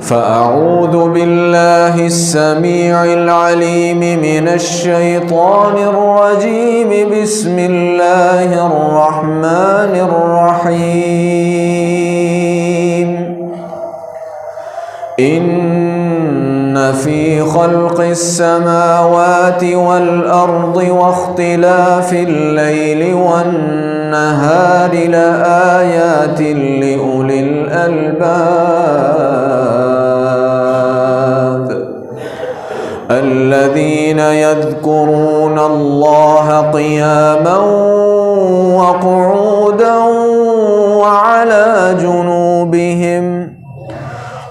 فأعوذ بالله السميع العليم من الشيطان الرجيم. بسم الله الرحمن الرحيم. إن في خلق السماوات والأرض واختلاف الليل والنهار لآيات لأولي الألباب الذين يذكرون الله قياما وقعودا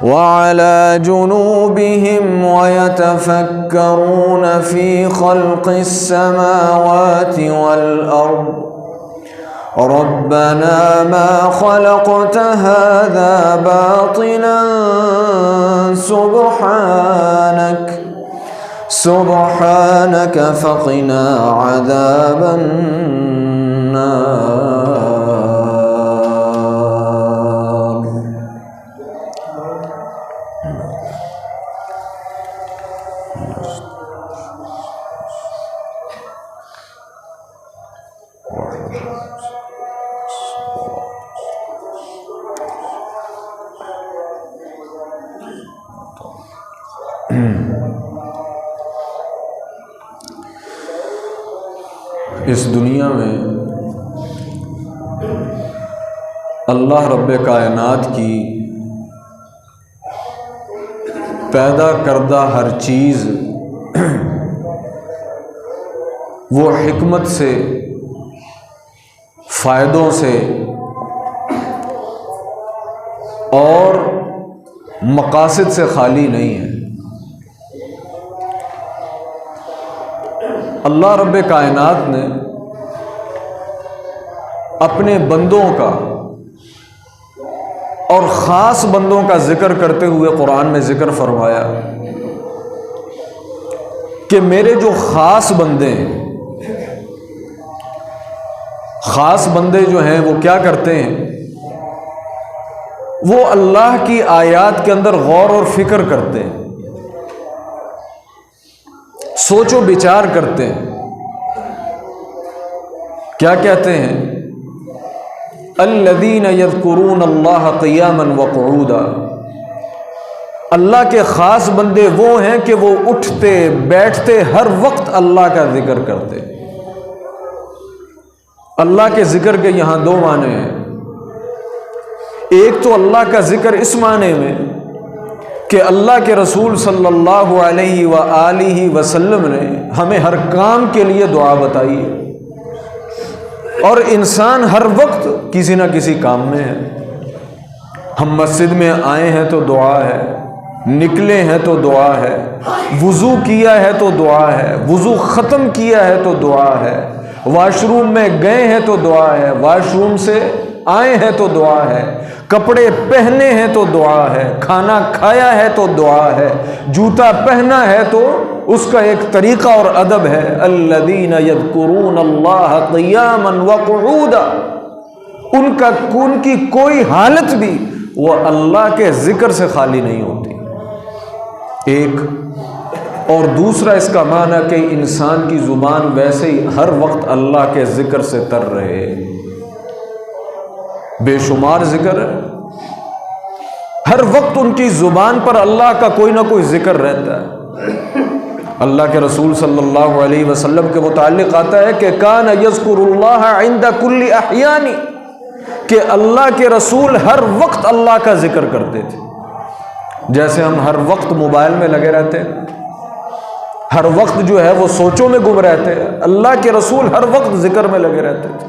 وعلى جنوبهم ويتفكرون في خلق السماوات والأرض ربنا ما خلقت هذا باطلا سبحانك فقنا عذاب النار. اس دنیا میں اللہ رب کائنات کی پیدا کردہ ہر چیز وہ حکمت سے، فائدوں سے اور مقاصد سے خالی نہیں ہے. اللہ رب کائنات نے اپنے بندوں کا اور خاص بندوں کا ذکر کرتے ہوئے قرآن میں ذکر فرمایا کہ میرے جو خاص بندے ہیں، خاص بندے جو ہیں وہ کیا کرتے ہیں؟ وہ اللہ کی آیات کے اندر غور اور فکر کرتے ہیں، سوچ و بچار کرتے ہیں. کیا کہتے ہیں؟ الذین یذکرون اللہ قیاما وقعودا. اللہ کے خاص بندے وہ ہیں کہ وہ اٹھتے بیٹھتے ہر وقت اللہ کا ذکر کرتے. اللہ کے ذکر کے یہاں دو معنی ہیں. ایک تو اللہ کا ذکر اس معنی میں کہ اللہ کے رسول صلی اللہ علیہ وآلہ وسلم نے ہمیں ہر کام کے لیے دعا بتائی ہے، اور انسان ہر وقت کسی نہ کسی کام میں ہے. ہم مسجد میں آئے ہیں تو دعا ہے، نکلے ہیں تو دعا ہے، وضو کیا ہے تو دعا ہے، وضو ختم کیا ہے تو دعا ہے، واش روم میں گئے ہیں تو دعا ہے، واش روم سے آئے ہیں تو دعا ہے، کپڑے پہنے ہیں تو دعا ہے، کھانا کھایا ہے تو دعا ہے، جوتا پہنا ہے تو اس کا ایک طریقہ اور ادب ہے. الذین یذکرون اللہ قیاما وقعودا. ان کی کوئی حالت بھی وہ اللہ کے ذکر سے خالی نہیں ہوتی. ایک اور دوسرا اس کا معنی کہ انسان کی زبان ویسے ہی ہر وقت اللہ کے ذکر سے تر رہے. بے شمار ذکر ہے، ہر وقت ان کی زبان پر اللہ کا کوئی نہ کوئی ذکر رہتا ہے. اللہ کے رسول صلی اللہ علیہ وسلم کے متعلق آتا ہے کہ کان یذکر اللہ عند کل احیان، کہ اللہ کے رسول ہر وقت اللہ کا ذکر کرتے تھے. جیسے ہم ہر وقت موبائل میں لگے رہتے ہیں، ہر وقت جو ہے وہ سوچوں میں گم رہتے ہیں، اللہ کے رسول ہر وقت ذکر میں لگے رہتے تھے.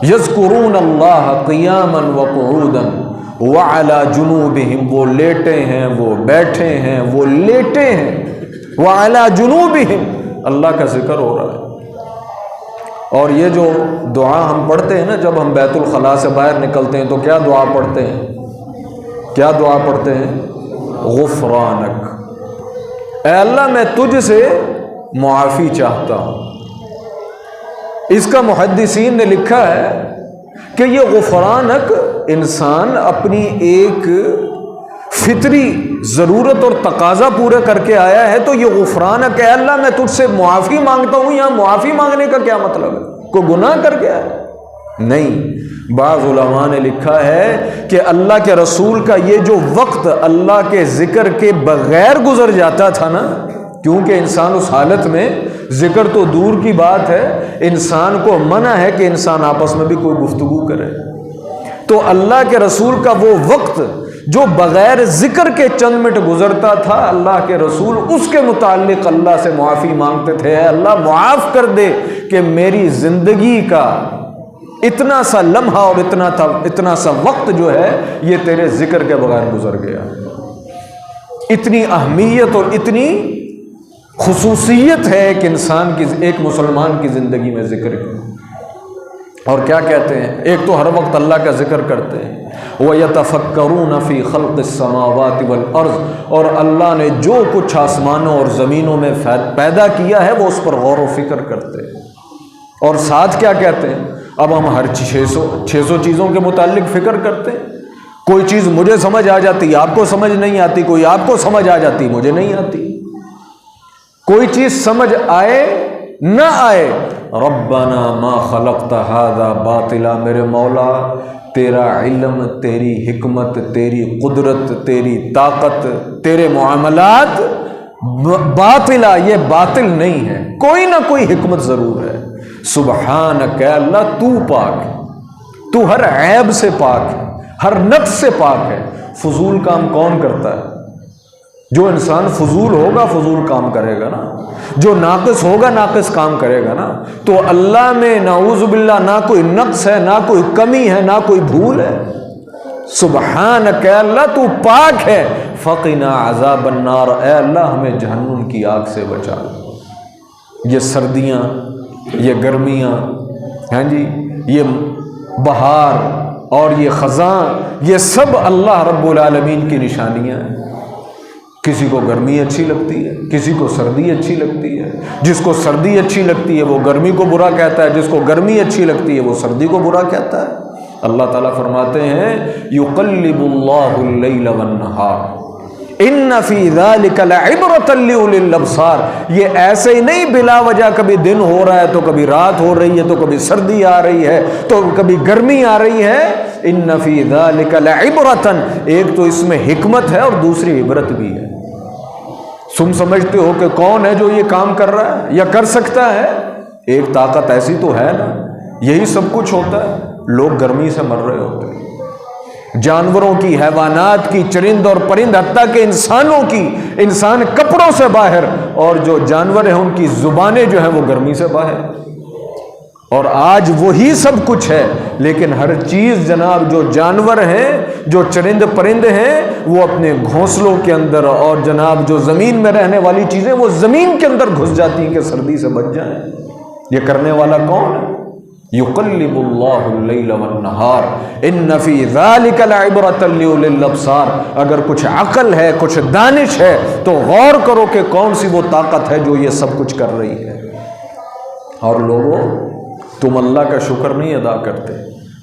یذکرون اللہ قیاما وقعودا وعلی جنوبہم. وہ لیٹے ہیں، وہ بیٹھے ہیں، وہ لیٹے ہیں. وعلی جنوبہم، اللہ کا ذکر ہو رہا ہے. اور یہ جو دعا ہم پڑھتے ہیں نا جب ہم بیت الخلاء سے باہر نکلتے ہیں تو کیا دعا پڑھتے ہیں؟ کیا دعا پڑھتے ہیں؟ غفرانک، اے اللہ میں تجھ سے معافی چاہتا ہوں. اس کا محدثین نے لکھا ہے کہ یہ غفرانک انسان اپنی ایک فطری ضرورت اور تقاضا پورا کر کے آیا ہے تو یہ غفران ہے کہ اللہ میں تجھ سے معافی مانگتا ہوں. یہاں معافی مانگنے کا کیا مطلب ہے؟ کوئی گناہ کر کے آیا؟ نہیں. بعض علماء نے لکھا ہے کہ اللہ کے رسول کا یہ جو وقت اللہ کے ذکر کے بغیر گزر جاتا تھا نا، کیونکہ انسان اس حالت میں ذکر تو دور کی بات ہے، انسان کو منع ہے کہ انسان آپس میں بھی کوئی گفتگو کرے، تو اللہ کے رسول کا وہ وقت جو بغیر ذکر کے چند منٹ گزرتا تھا، اللہ کے رسول اس کے متعلق اللہ سے معافی مانگتے تھے. اے اللہ معاف کر دے کہ میری زندگی کا اتنا سا لمحہ اور اتنا سا وقت جو ہے یہ تیرے ذکر کے بغیر گزر گیا. اتنی اہمیت اور اتنی خصوصیت ہے ایک انسان کی، ایک مسلمان کی زندگی میں ذکر کی. اور کیا کہتے ہیں؟ ایک تو ہر وقت اللہ کا ذکر کرتے ہیں. وَيَتَفَكَّرُونَ فِي خَلْقِ السَّمَاوَاتِ وَالْأَرْضِ، اور اللہ نے جو کچھ آسمانوں اور زمینوں میں پیدا کیا ہے وہ اس پر غور و فکر کرتے ہیں. اور ساتھ کیا کہتے ہیں؟ اب ہم ہر 600 چیزوں کے متعلق فکر کرتے ہیں. کوئی چیز مجھے سمجھ آ جاتی، آپ کو سمجھ نہیں آتی، کوئی آپ کو سمجھ آ جاتی، مجھے نہیں آتی. کوئی چیز سمجھ آئے نہ آئے، ربنا ما خلقت هذا باطلا، میرے مولا تیرا علم، تیری حکمت، تیری قدرت، تیری طاقت، تیرے معاملات باطلا، یہ باطل نہیں ہے، کوئی نہ کوئی حکمت ضرور ہے. سبحانک اے اللہ، تو پاک، تو ہر عیب سے پاک ہے، ہر نقص سے پاک ہے. فضول کام کون کرتا ہے؟ جو انسان فضول ہوگا فضول کام کرے گا نا، جو ناقص ہوگا ناقص کام کرے گا نا. تو اللہ میں نعوذ باللہ نہ کوئی نقص ہے، نہ کوئی کمی ہے، نہ کوئی بھول ہے. سبحانک اے اللہ، تو پاک ہے. فقنا عذاب النار، اے اللہ ہمیں جہنم کی آگ سے بچا. یہ سردیاں، یہ گرمیاں، ہاں جی، یہ بہار اور یہ خزاں، یہ سب اللہ رب العالمین کی نشانیاں ہیں. کسی کو گرمی اچھی لگتی ہے، کسی کو سردی اچھی لگتی ہے. جس کو سردی اچھی لگتی ہے وہ گرمی کو برا کہتا ہے، جس کو گرمی اچھی لگتی ہے وہ سردی کو برا کہتا ہے. اللہ تعالیٰ فرماتے ہیں یقلب اللہ اللیل والنہار ان فی ذلک لعبرۃ لأولی الابصار. یہ ایسے ہی نہیں بلا وجہ کبھی دن ہو رہا ہے تو کبھی رات ہو رہی ہے، تو کبھی سردی آ رہی ہے تو کبھی گرمی آ رہی ہے. ان فی ذلک لعبرۃ، ایک تو اس میں حکمت ہے اور دوسری عبرت بھی ہے. تم سمجھتے ہو کہ کون ہے جو یہ کام کر رہا ہے یا کر سکتا ہے؟ ایک طاقت ایسی تو ہے نا، یہی سب کچھ ہوتا ہے. لوگ گرمی سے مر رہے ہوتے ہیں، جانوروں کی، حیوانات کی، چرند اور پرند، حتیٰ کہ انسانوں کی. انسان کپڑوں سے باہر، اور جو جانور ہیں ان کی زبانیں جو ہیں وہ گرمی سے باہر. اور آج وہی سب کچھ ہے، لیکن ہر چیز جناب، جو جانور ہیں، جو چرند پرند ہیں، وہ اپنے گھونسلوں کے اندر، اور جناب جو زمین میں رہنے والی چیزیں وہ زمین کے اندر گھس جاتی ہیں کہ سردی سے بچ جائیں. یہ کرنے والا کون ہے؟ یقلب اللہ اللیل والنہار ان فی ذلک لعبرۃ لأولی الابصار. اگر کچھ عقل ہے، کچھ دانش ہے تو غور کرو کہ کون سی وہ طاقت ہے جو یہ سب کچھ کر رہی ہے. اور لوگوں، تم اللہ کا شکر نہیں ادا کرتے.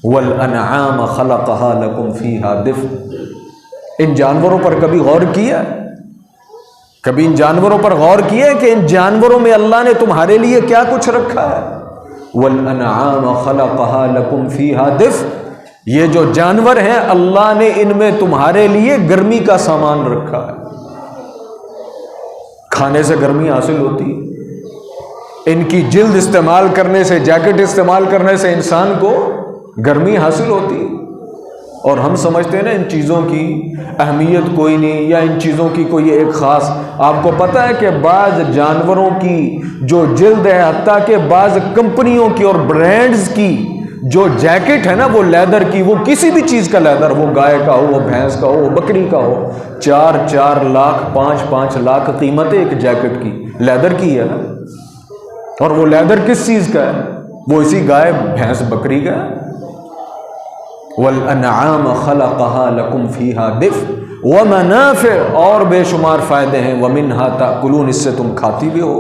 والانعام خلقها لکم فیہا دفء. ان جانوروں پر کبھی غور کیا؟ کبھی ان جانوروں پر غور کیا کہ ان جانوروں میں اللہ نے تمہارے لیے کیا کچھ رکھا ہے؟ والانعام خلقها لکم فیہا دفء. یہ جو جانور ہیں اللہ نے ان میں تمہارے لیے گرمی کا سامان رکھا ہے. کھانے سے گرمی حاصل ہوتی ہے، ان کی جلد استعمال کرنے سے، جیکٹ استعمال کرنے سے انسان کو گرمی حاصل ہوتی ہے. اور ہم سمجھتے ہیں نا ان چیزوں کی اہمیت کوئی نہیں، یا ان چیزوں کی کوئی ایک خاص. آپ کو پتہ ہے کہ بعض جانوروں کی جو جلد ہے، حتیٰ کہ بعض کمپنیوں کی اور برانڈز کی جو جیکٹ ہے نا وہ لیدر کی، وہ کسی بھی چیز کا لیدر، وہ گائے کا ہو، وہ بھینس کا ہو، وہ بکری کا ہو، 4 لاکھ 5 لاکھ قیمت ہے ایک جیکٹ کی، لیدر کی ہے نا. اور وہ لیدر کس چیز کا ہے؟ وہ اسی گائے بھینس بکری کا ہے. والانعام خلقها لکم فیہا دفء ومنافع، اور بے شمار فائدے ہیں. ومنها تأکلون، اس سے تم کھاتی بھی ہو.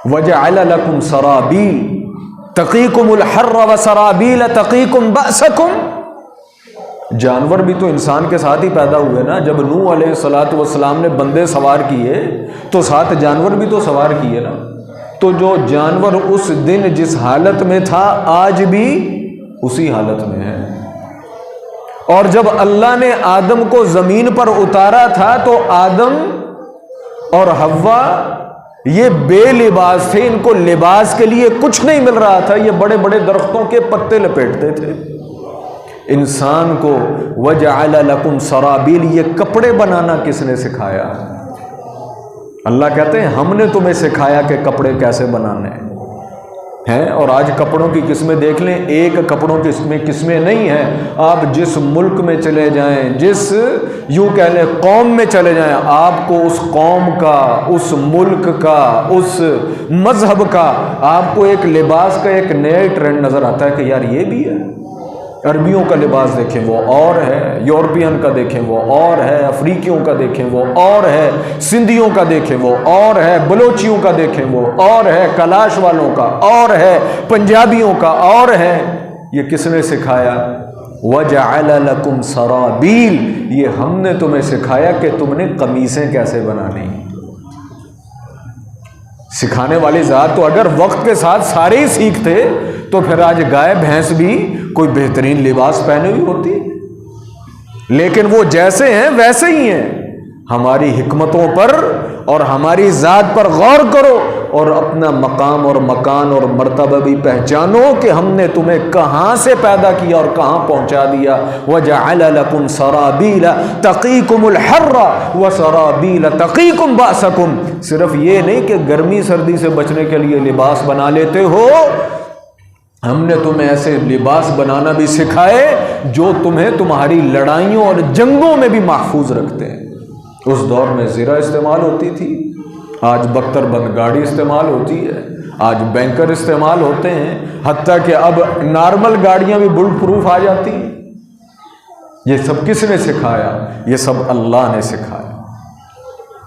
وجعل لکم سرابیل تقیکم الحر وسرابیل تقیکم بأسکم جانور بھی تو انسان کے ساتھ ہی پیدا ہوئے نا. جب نوح علیہ الصلاۃ والسلام نے بندے سوار کیے تو ساتھ جانور بھی تو سوار کیے نا. تو جو جانور اس دن جس حالت میں تھا آج بھی اسی حالت میں ہے. اور جب اللہ نے آدم کو زمین پر اتارا تھا تو آدم اور حوا یہ بے لباس تھے, ان کو لباس کے لیے کچھ نہیں مل رہا تھا. یہ بڑے بڑے درختوں کے پتے لپیٹتے تھے. انسان کو وَجَعَلَ لَكُمْ سَرَابِيلَ, یہ کپڑے بنانا کس نے سکھایا؟ اللہ کہتے ہیں ہم نے تمہیں سکھایا کہ کپڑے کیسے بنانے ہیں. اور آج کپڑوں کی قسمیں دیکھ لیں, ایک کپڑوں کی قسمیں نہیں ہیں. آپ جس ملک میں چلے جائیں, جس یوں کہہ لیں قوم میں چلے جائیں, آپ کو اس قوم کا, اس ملک کا, اس مذہب کا آپ کو ایک لباس کا ایک نیا ٹرینڈ نظر آتا ہے کہ یار یہ بھی ہے. عربیوں کا لباس دیکھیں وہ اور ہے, یورپین کا دیکھیں وہ اور ہے, افریقیوں کا دیکھیں وہ اور ہے, سندھیوں کا دیکھیں وہ اور ہے, بلوچیوں کا دیکھیں وہ اور ہے, کلاش والوں کا اور ہے, پنجابیوں کا اور ہے. یہ کس نے سکھایا؟ وَجَعَلَ لَكُمْ سَرَابِيلَ, یہ ہم نے تمہیں سکھایا کہ تم نے قمیصیں کیسے بنانی. سکھانے والی ذات تو اگر وقت کے ساتھ سارے ہی سیکھتے تو پھر آج گائے بھینس بھی کوئی بہترین لباس پہنے ہوئی ہوتی. لیکن وہ جیسے ہیں ویسے ہی ہیں. ہماری حکمتوں پر اور ہماری ذات پر غور کرو اور اپنا مقام اور مکان اور مرتبہ بھی پہچانو کہ ہم نے تمہیں کہاں سے پیدا کیا اور کہاں پہنچا دیا. وَجَعَلَ لَكُمْ سَرَابِيلَ تَقِيكُمُ الْحَرَّ وَسَرَابِيلَ تَقِيكُمْ بَأْسَكُمْ. صرف یہ نہیں کہ گرمی سردی سے بچنے کے لیے لباس بنا لیتے ہو, ہم نے تمہیں ایسے لباس بنانا بھی سکھائے جو تمہیں تمہاری لڑائیوں اور جنگوں میں بھی محفوظ رکھتے ہیں. اس دور میں زرہ استعمال ہوتی تھی, آج بختر بند گاڑی استعمال ہوتی ہے, آج بینکر استعمال ہوتے ہیں, حتیٰ کہ اب نارمل گاڑیاں بھی بلٹ پروف آ جاتی ہیں. یہ سب کس نے سکھایا؟ یہ سب اللہ نے سکھایا.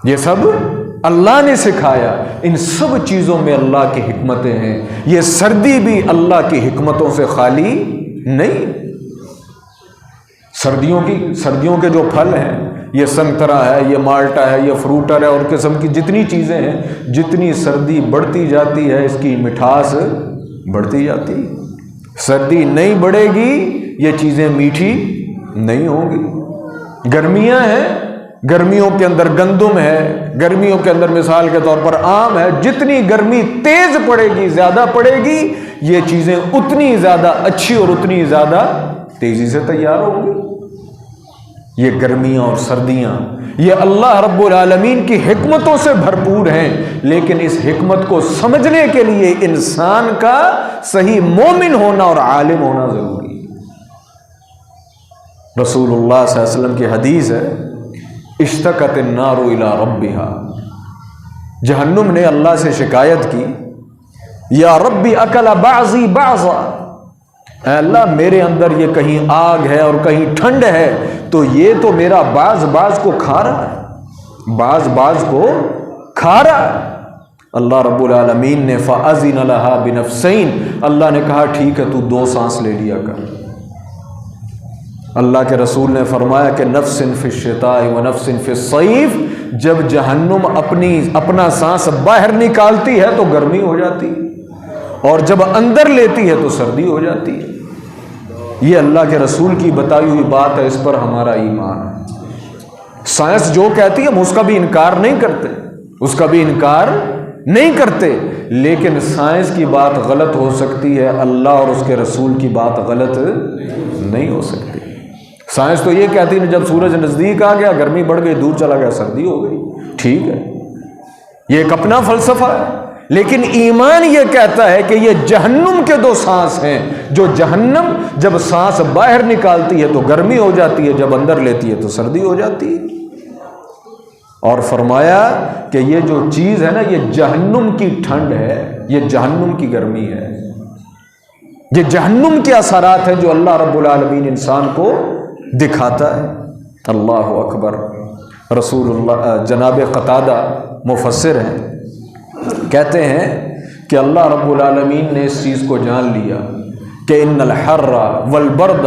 یہ سب اللہ نے سکھایا. ان سب چیزوں میں اللہ کی حکمتیں ہیں. یہ سردی بھی اللہ کی حکمتوں سے خالی نہیں. سردیوں کے جو پھل ہیں, یہ سنگترا ہے, یہ مالٹا ہے, یہ فروٹر ہے, اور قسم کی جتنی چیزیں ہیں, جتنی سردی بڑھتی جاتی ہے اس کی مٹھاس بڑھتی جاتی. سردی نہیں بڑھے گی یہ چیزیں میٹھی نہیں ہوں گی. گرمیاں ہیں, گرمیوں کے اندر گندم ہے, گرمیوں کے اندر مثال کے طور پر آم ہے. جتنی گرمی تیز پڑے گی, زیادہ پڑے گی, یہ چیزیں اتنی زیادہ اچھی اور اتنی زیادہ تیزی سے تیار ہوں گی. یہ گرمیاں اور سردیاں یہ اللہ رب العالمین کی حکمتوں سے بھرپور ہیں. لیکن اس حکمت کو سمجھنے کے لیے انسان کا صحیح مومن ہونا اور عالم ہونا ضروری ہے. رسول اللہ صلی اللہ علیہ وسلم کی حدیث ہے, اشتکت النار الی ربہا, جہنم نے اللہ سے شکایت کی, یا ربی اکل بعضی بعضا, اے اللہ میرے اندر یہ کہیں آگ ہے اور کہیں ٹھنڈ ہے, تو یہ تو میرا بعض کو کھا رہا ہے, بعض کو کھا رہا ہے. اللہ رب العالمین نے فَأَذِنَ لَهَا بِنَفْسَيْنِ, اللہ نے کہا ٹھیک ہے تو 2 سانس لے لیا کر. اللہ کے رسول نے فرمایا کہ نفس فی الشتاء و نفس فی الصیف, جب جہنم اپنا سانس باہر نکالتی ہے تو گرمی ہو جاتی, اور جب اندر لیتی ہے تو سردی ہو جاتی ہے. یہ اللہ کے رسول کی بتائی ہوئی بات ہے, اس پر ہمارا ایمان ہے. سائنس جو کہتی ہے ہم اس کا بھی انکار نہیں کرتے, اس کا بھی انکار نہیں کرتے, لیکن سائنس کی بات غلط ہو سکتی ہے, اللہ اور اس کے رسول کی بات غلط نہیں ہو سکتی. سائنس تو یہ کہتی ہے جب سورج نزدیک آ گیا گرمی بڑھ گئی, دور چلا گیا سردی ہو گئی. ٹھیک ہے, یہ ایک اپنا فلسفہ ہے. لیکن ایمان یہ کہتا ہے کہ یہ جہنم کے 2 سانس ہیں, جو جہنم جب سانس باہر نکالتی ہے تو گرمی ہو جاتی ہے, جب اندر لیتی ہے تو سردی ہو جاتی ہے. اور فرمایا کہ یہ جو چیز ہے نا, یہ جہنم کی ٹھنڈ ہے, یہ جہنم کی گرمی ہے, یہ جہنم کے اثرات ہیں جو اللہ رب العالمین انسان کو دکھاتا ہے. اللہ اکبر. رسول اللہ جناب قتادہ مفسر ہیں, کہتے ہیں کہ اللہ رب العالمین نے اس چیز کو جان لیا کہ ان الحر والبرد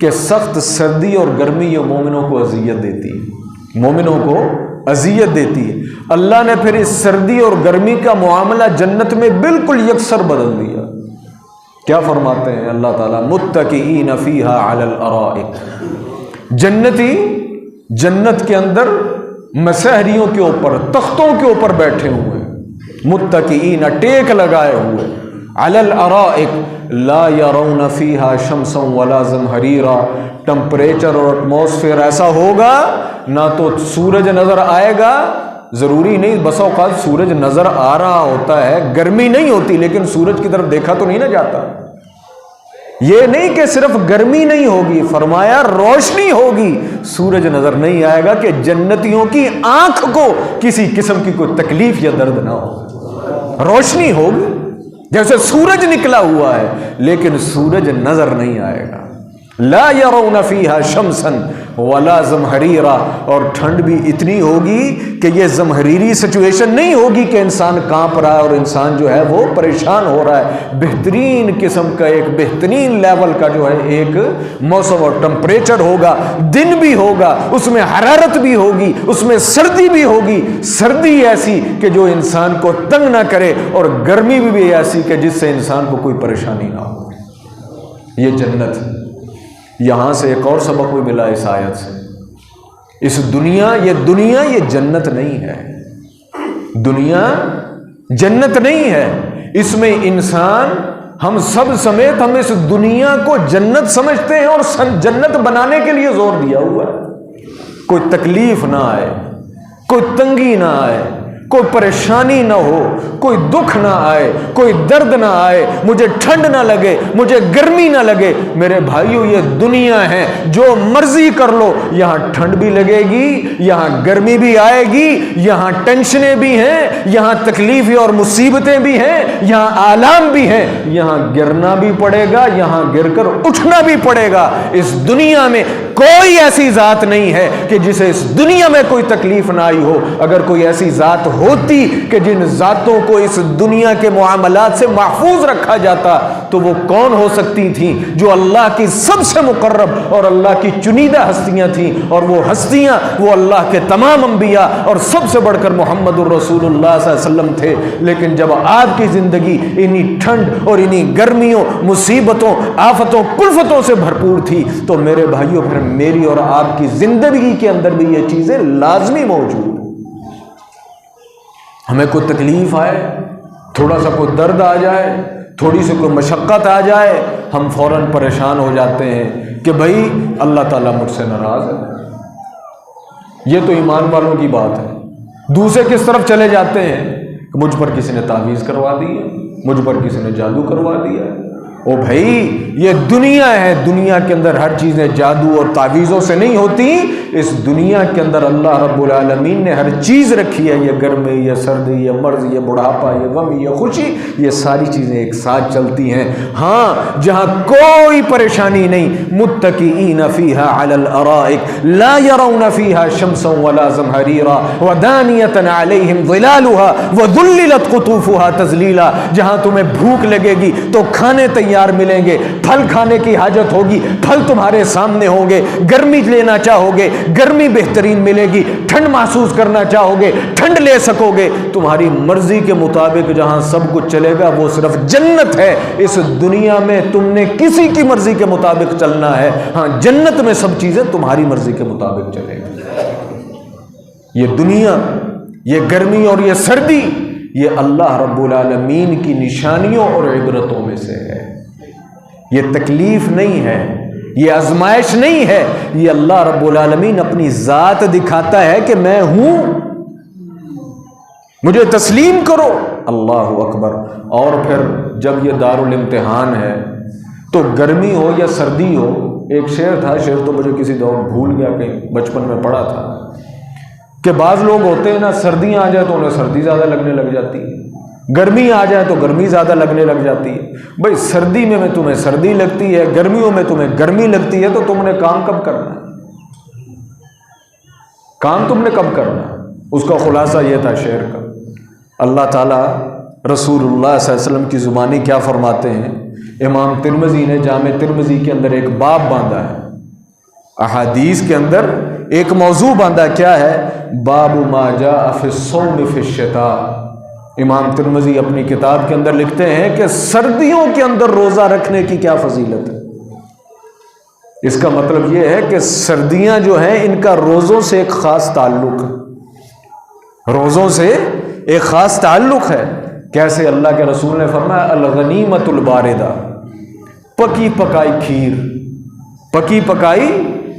کہ سخت سردی اور گرمی یہ مومنوں کو اذیت دیتی ہے، مومنوں کو اذیت دیتی ہے۔ اللہ نے پھر اس سردی اور گرمی کا معاملہ جنت میں بالکل یکسر بدل دیا۔ کیا فرماتے ہیں اللہ تعالیٰ؟ متکئین فیہا علی الارائک، جنتی جنت کے اندر مسہریوں کے اوپر، تختوں کے اوپر بیٹھے ہوئے، متکئین ٹیک لگائے ہوئے، علی الارائک لا یرون فیہا شمسا ولا زمہریرا، ٹمپریچر اور ایٹماسفیئر ایسا ہوگا نہ تو سورج نظر آئے گا، ضروری نہیں، بسا اوقات سورج نظر آ رہا ہوتا ہے، گرمی نہیں ہوتی لیکن سورج کی طرف دیکھا تو نہیں نہ جاتا۔ یہ نہیں کہ صرف گرمی نہیں ہوگی، فرمایا روشنی ہوگی، سورج نظر نہیں آئے گا کہ جنتیوں کی آنکھ کو کسی قسم کی کوئی تکلیف یا درد نہ ہو، روشنی ہوگی جیسے سورج نکلا ہوا ہے لیکن سورج نظر نہیں آئے گا۔ لا یرون فیہا شمسا ولا زمہریرا، اور ٹھنڈ بھی اتنی ہوگی کہ یہ زمہریری سچویشن نہیں ہوگی کہ انسان کانپ رہا ہے اور انسان جو ہے وہ پریشان ہو رہا ہے، بہترین قسم کا ایک بہترین لیول کا جو ہے ایک موسم اور ٹمپریچر ہوگا، دن بھی ہوگا، اس میں حرارت بھی ہوگی، اس میں سردی بھی ہوگی، سردی ایسی کہ جو انسان کو تنگ نہ کرے اور گرمی بھی ایسی کہ جس سے انسان کو کوئی پریشانی نہ ہو۔ یہ جنت، یہاں سے ایک اور سبق بھی ملا اس آیت سے، اس دنیا یہ جنت نہیں ہے، دنیا جنت نہیں ہے، اس میں انسان، ہم سب سمیت ہم اس دنیا کو جنت سمجھتے ہیں اور جنت بنانے کے لیے زور دیا ہوا ہے۔ کوئی تکلیف نہ آئے، کوئی تنگی نہ آئے، کوئی پریشانی نہ ہو، کوئی دکھ نہ آئے، کوئی درد نہ آئے، مجھے ٹھنڈ نہ لگے، مجھے گرمی نہ لگے۔ میرے بھائیو یہ دنیا ہے، جو مرضی کر لو، یہاں ٹھنڈ بھی لگے گی، یہاں گرمی بھی آئے گی، یہاں ٹینشنیں بھی ہیں، یہاں تکلیفیں اور مصیبتیں بھی ہیں، یہاں آلام بھی ہیں، یہاں گرنا بھی پڑے گا، یہاں گر کر اٹھنا بھی پڑے گا۔ اس دنیا میں کوئی ایسی ذات نہیں ہے کہ جسے اس دنیا میں کوئی تکلیف نہ آئی ہو۔ اگر کوئی ایسی ذات ہوتی کہ جن ذاتوں کو اس دنیا کے معاملات سے محفوظ رکھا جاتا تو وہ کون ہو سکتی تھیں؟ جو اللہ کی سب سے مقرب اور اللہ کی چنیدہ ہستیاں تھیں، اور وہ ہستیاں وہ اللہ کے تمام انبیاء اور سب سے بڑھ کر محمد الرسول اللہ صلی اللہ علیہ وسلم تھے۔ لیکن جب آپ کی زندگی انہی ٹھنڈ اور انہی گرمیوں، مصیبتوں، آفتوں، کلفتوں سے بھرپور تھی تو میرے بھائیوں پھر میری اور آپ کی زندگی کے اندر بھی یہ چیزیں لازمی موجود۔ ہمیں کوئی تکلیف آئے، تھوڑا سا کوئی درد آ جائے، تھوڑی سی کوئی مشقت آ جائے، ہم فوراً پریشان ہو جاتے ہیں کہ بھائی اللہ تعالیٰ مجھ سے ناراض ہے۔ یہ تو ایمان والوں کی بات ہے۔ دوسرے کس طرف چلے جاتے ہیں کہ مجھ پر کسی نے تعویذ کروا دی ہے، مجھ پر کسی نے جادو کروا دیا ہے۔ او بھائی یہ دنیا ہے، دنیا کے اندر ہر چیزیں جادو اور تعویذوں سے نہیں ہوتی۔ اس دنیا کے اندر اللہ رب العالمین نے ہر چیز رکھی ہے، یہ گرمی، یہ سردی، یہ مرض، یہ بڑھاپا، یہ غم، یہ خوشی، یہ ساری چیزیں ایک ساتھ چلتی ہیں۔ ہاں جہاں کوئی پریشانی نہیں، متکئین فیہا علی الارائک لا یرون فیہا شمسا ولا زمہریرا ودانیۃ علیہم ظلالها وذللت قطوفها تذلیلا، جہاں تمہیں بھوک لگے گی تو کھانے تیار ملیں گے، پھل کھانے کی حاجت ہوگی، پھل تمہارے سامنے ہوں گے، گرمی لینا چاہو گے گرمی بہترین ملے گی، ٹھنڈ محسوس کرنا چاہو گے ٹھنڈ لے سکو گے، تمہاری مرضی کے مطابق جہاں سب کچھ چلے گا وہ صرف جنت ہے۔ اس دنیا میں تم نے کسی کی مرضی کے مطابق چلنا ہے، ہاں جنت میں سب چیزیں تمہاری مرضی کے مطابق چلے گی۔ یہ دنیا، یہ گرمی اور یہ سردی، یہ اللہ رب العالمین کی نشانیوں اور عبرتوں میں سے ہے۔ یہ تکلیف نہیں ہے، یہ آزمائش نہیں ہے، یہ اللہ رب العالمین اپنی ذات دکھاتا ہے کہ میں ہوں، مجھے تسلیم کرو۔ اللہ اکبر۔ اور پھر جب یہ دارالامتحان ہے تو گرمی ہو یا سردی ہو، ایک شعر تھا، شعر تو مجھے کسی دور بھول گیا، کہیں بچپن میں پڑھا تھا کہ بعض لوگ ہوتے ہیں نا، سردیاں آ جائے تو انہیں سردی زیادہ لگنے لگ جاتی ہے، گرمی آ جائے تو گرمی زیادہ لگنے لگ جاتی ہے۔ بھئی سردی میں تمہیں سردی لگتی ہے، گرمیوں میں تمہیں گرمی لگتی ہے، تو تم نے کام کب کرنا ہے؟ کام تم نے کب کرنا ہے؟ اس کا خلاصہ یہ تھا شعر کا۔ اللہ تعالیٰ رسول اللہ صلی اللہ علیہ وسلم کی زبانی کیا فرماتے ہیں امام ترمذی نے جامع ترمذی کے اندر ایک باب باندھا ہے، احادیث کے اندر ایک موضوع باندھا، کیا ہے؟ باب ما جاء فی الصوم فی الشتاء۔ امام ترمذی اپنی کتاب کے اندر لکھتے ہیں کہ سردیوں کے اندر روزہ رکھنے کی کیا فضیلت ہے۔ اس کا مطلب یہ ہے کہ سردیاں جو ہیں ان کا روزوں سے ایک خاص تعلق ہے، روزوں سے ایک خاص تعلق ہے۔ کیسے؟ اللہ کے رسول نے فرمایا الغنیمت الباردہ، پکی پکائی کھیر، پکی پکائی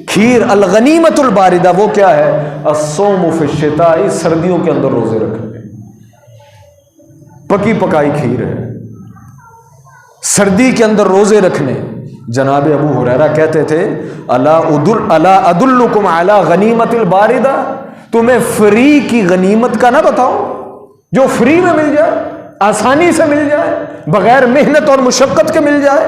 کھیر، الغنیمت الباردہ، وہ کیا ہے؟ الصوم فی الشتاء، سردیوں کے اندر روزے رکھنے، پکی پکائی کھیر ہے سردی کے اندر روزے رکھنے۔ جناب ابو ہریرہ کہتے تھے الا ادلکم علی غنیمت الباردہ، تمہیں فری کی غنیمت کا نہ بتاؤں، جو فری میں مل جائے، آسانی سے مل جائے، بغیر محنت اور مشقت کے مل جائے؟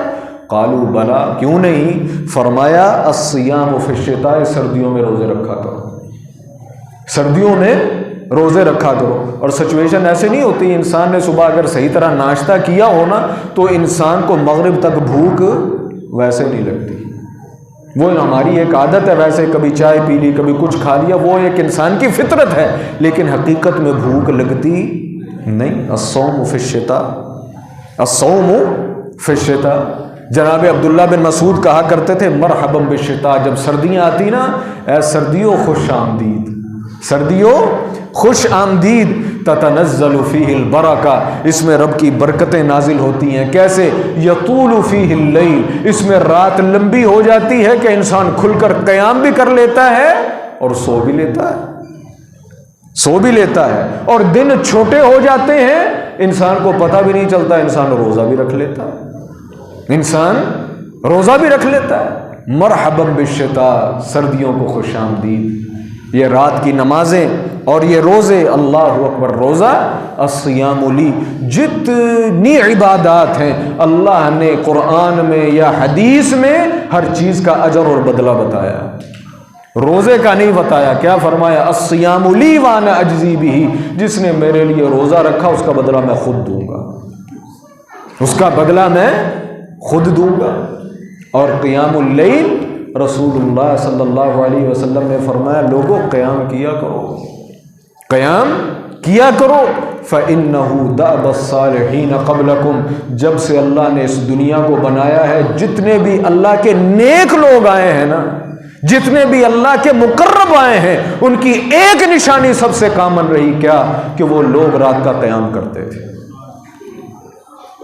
قالوا بلا، کیوں نہیں؟ فرمایا الصیام فی الشتاء، سردیوں میں روزے رکھا کرو، سردیوں میں روزے رکھا کرو۔ اور سچویشن ایسے نہیں ہوتی، انسان نے صبح اگر صحیح طرح ناشتہ کیا ہونا تو انسان کو مغرب تک بھوک ویسے نہیں لگتی، وہ ہماری ایک عادت ہے، ویسے کبھی چائے پی لی، کبھی کچھ کھا لیا، وہ ایک انسان کی فطرت ہے، لیکن حقیقت میں بھوک لگتی نہیں۔ الصوم فی الشتاء، الصوم فی الشتاء۔ جناب عبداللہ بن مسعود کہا کرتے تھے مرحبا بالشتاء، جب سردیاں آتی نا، اے سردیوں خوش آمدید، سردیوں خوش آمدید، تتنزل فیہ البرکہ، اس میں رب کی برکتیں نازل ہوتی ہیں۔ کیسے؟ یطول فیہ اللیل، اس میں رات لمبی ہو جاتی ہے کہ انسان کھل کر قیام بھی کر لیتا ہے اور سو بھی لیتا ہے، اور دن چھوٹے ہو جاتے ہیں، انسان کو پتہ بھی نہیں چلتا، انسان روزہ بھی رکھ لیتا ہے، مرحبا بالشتاء، سردیوں کو خوش آمدید۔ یہ رات کی نمازیں اور یہ روزے، اللہ اکبر، روزہ الصیام لی، جتنی عبادات ہیں اللہ نے قرآن میں یا حدیث میں ہر چیز کا اجر اور بدلہ بتایا، روزے کا نہیں بتایا۔ کیا فرمایا؟ الصیام لی وانا اجزی بہ، جس نے میرے لیے روزہ رکھا اس کا بدلہ میں خود دوں گا، اس کا بدلہ میں خود دوں گا۔ اور قیام اللیل، رسول اللہ صلی اللہ علیہ وسلم نے فرمایا لوگوں قیام کیا کرو، قیام کیا کرو، فَإِنَّهُ دَأْبَ الصَّالِحِينَ قَبْلَكُمْ، جب سے اللہ نے اس دنیا کو بنایا ہے، جتنے بھی اللہ کے نیک لوگ آئے ہیں نا، جتنے بھی اللہ کے مقرب آئے ہیں، ان کی ایک نشانی سب سے کامن رہی، کیا؟ کہ وہ لوگ رات کا قیام کرتے تھے۔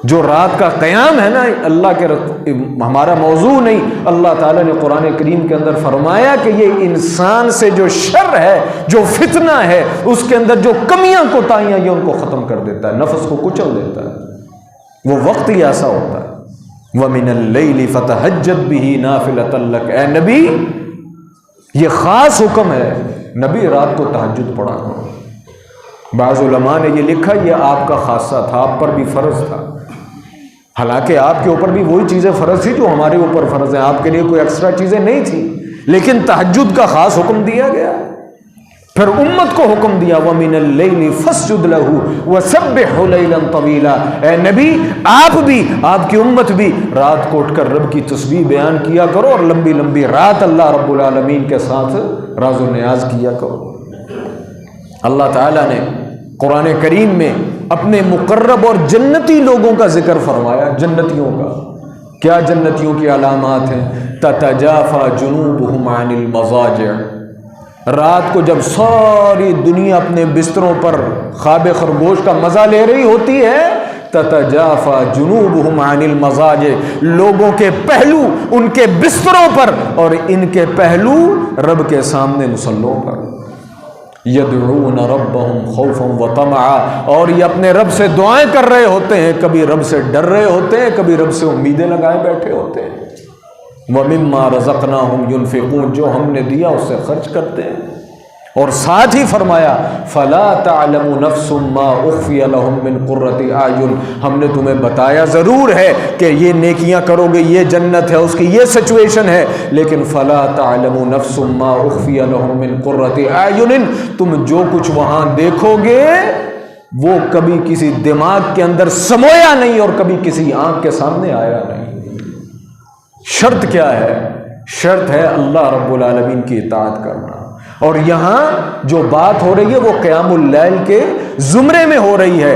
جو رات کا قیام ہے نا، اللہ کے ہمارا موضوع نہیں، اللہ تعالیٰ نے قرآن کریم کے اندر فرمایا کہ یہ انسان سے جو شر ہے، جو فتنہ ہے، اس کے اندر جو کمیاں کوتاہیاں، یہ ان کو ختم کر دیتا ہے، نفس کو کچل دیتا ہے، وہ وقت ہی ایسا ہوتا ہے۔ وَمِنَ اللَّيْلِ فَتَهَجَّدْ بِهِ نَافِلَةً لَكَ، اے نبی یہ خاص حکم ہے، نبی رات کو تہجد پڑھا کرو۔ بعض علماء نے یہ لکھا یہ آپ کا خاصہ تھا، آپ پر بھی فرض تھا، حالانکہ آپ کے اوپر بھی وہی چیزیں فرض تھی جو ہمارے اوپر فرض ہیں، آپ کے لیے کوئی ایکسٹرا چیزیں نہیں تھی، لیکن تہجد کا خاص حکم دیا گیا۔ پھر امت کو حکم دیا وَمِنَ اللَّيْلِ فَاسْجُدْ لَهُ وَسَبِّحْهُ لَيْلًا طَوِيلًا، اے نبی آپ بھی، آپ کی امت بھی رات کو اٹھ کر رب کی تسبیح بیان کیا کرو، اور لمبی لمبی رات اللہ رب العالمین کے ساتھ راز و نیاز کیا کرو۔ اللہ تعالیٰ نے قرآن کریم میں اپنے مقرب اور جنتی لوگوں کا ذکر فرمایا، جنتیوں کا۔ کیا جنتیوں کی علامات ہیں؟ تتجافى جنوبهم عن المضاجع، رات کو جب ساری دنیا اپنے بستروں پر خواب خرگوش کا مزہ لے رہی ہوتی ہے، تتجافى جنوبهم عن المضاجع، لوگوں کے پہلو ان کے بستروں پر اور ان کے پہلو رب کے سامنے مصلوں پر، یدعون ربهم خوفا وطمعا، اور یہ اپنے رب سے دعائیں کر رہے ہوتے ہیں، کبھی رب سے ڈر رہے ہوتے ہیں، کبھی رب سے امیدیں لگائے بیٹھے ہوتے ہیں۔ وَمِمَّا رَزَقْنَاهُمْ يُنْفِقُونَ، جو ہم نے دیا اس سے خرچ کرتے ہیں۔ اور ساتھ ہی فرمایا فَلَا تَعْلَمُ نَفْسٌ مَّا أُخْفِيَ لَهُم مِّن قُرَّةِ أَعْيُنٍ، ہم نے تمہیں بتایا ضرور ہے کہ یہ نیکیاں کرو گے، یہ جنت ہے، اس کی یہ سچویشن ہے، لیکن فَلَا تَعْلَمُ نَفْسٌ مَّا أُخْفِيَ لَهُم مِّن قُرَّةِ أَعْيُنٍ، تم جو کچھ وہاں دیکھو گے، وہ کبھی کسی دماغ کے اندر سمویا نہیں اور کبھی کسی آنکھ کے سامنے آیا نہیں۔ شرط کیا ہے؟ شرط ہے اللہ رب العالمین کی اطاعت کرنا۔ اور یہاں جو بات ہو رہی ہے وہ قیام اللیل کے زمرے میں ہو رہی ہے۔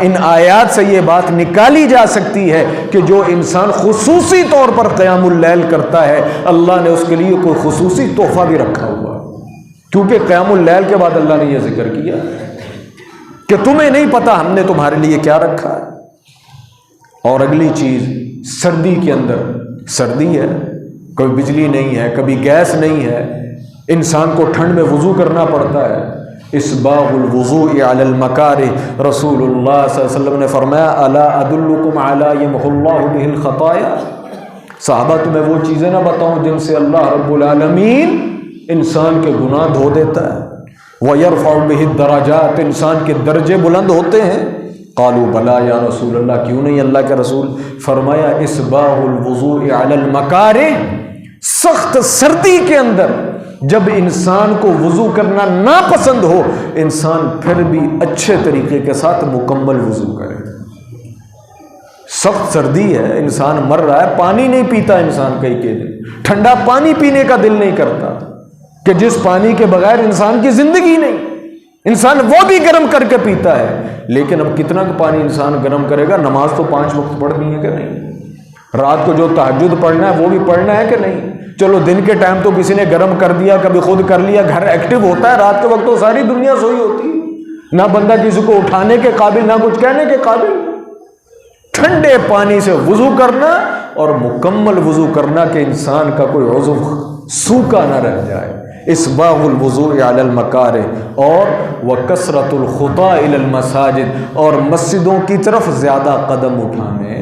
ان آیات سے یہ بات نکالی جا سکتی ہے کہ جو انسان خصوصی طور پر قیام اللیل کرتا ہے اللہ نے اس کے لیے کوئی خصوصی تحفہ بھی رکھا ہوا، کیونکہ قیام اللیل کے بعد اللہ نے یہ ذکر کیا کہ تمہیں نہیں پتا ہم نے تمہارے لیے کیا رکھا ہے۔ اور اگلی چیز، سردی کے اندر، سردی ہے، کوئی بجلی نہیں ہے، کبھی گیس نہیں ہے، انسان کو ٹھنڈ میں وضو کرنا پڑتا ہے۔ اسباغ الوضوء علی المکارہ، رسول اللہ صلی اللہ علیہ وسلم نے فرمایا الا ادلکم علی یمحو اللہ بہ الخطایا، صحابہ تمہیں وہ چیزیں نہ بتاؤں جن سے اللہ رب العالمین انسان کے گناہ دھو دیتا ہے، وَيَرْفَعُ بِهِ الدَّرَجَاتِ، انسان کے درجے بلند ہوتے ہیں۔ قالوا بلا یا رسول اللہ، کیوں نہیں اللہ کے رسول؟ فرمایا اسباغ الوضوء علی المکارہ، سخت سردی کے اندر جب انسان کو وضو کرنا ناپسند ہو، انسان پھر بھی اچھے طریقے کے ساتھ مکمل وضو کرے۔ سخت سردی ہے، انسان مر رہا ہے، پانی نہیں پیتا انسان کئی دن، ٹھنڈا پانی پینے کا دل نہیں کرتا کہ جس پانی کے بغیر انسان کی زندگی نہیں، انسان وہ بھی گرم کر کے پیتا ہے۔ لیکن اب کتنا پانی انسان گرم کرے گا؟ نماز تو 5 وقت پڑھنی ہے کہ نہیں؟ رات کو جو تہجد پڑھنا ہے وہ بھی پڑھنا ہے کہ نہیں؟ چلو دن کے ٹائم تو کسی نے گرم کر دیا، کبھی خود کر لیا، گھر ایکٹیو ہوتا ہے، رات کے وقت تو ساری دنیا سوئی ہوتی ہے، نہ بندہ کسی کو اٹھانے کے قابل، نہ کچھ کہنے کے قابل۔ ٹھنڈے پانی سے وضو کرنا اور مکمل وضو کرنا کہ انسان کا کوئی عضو سوکھا نہ رہ جائے۔ اسباغ الوضوء علی المکارہ، اور وکثرۃ الخطا الی المساجد، اور مسجدوں کی طرف زیادہ قدم اٹھانے۔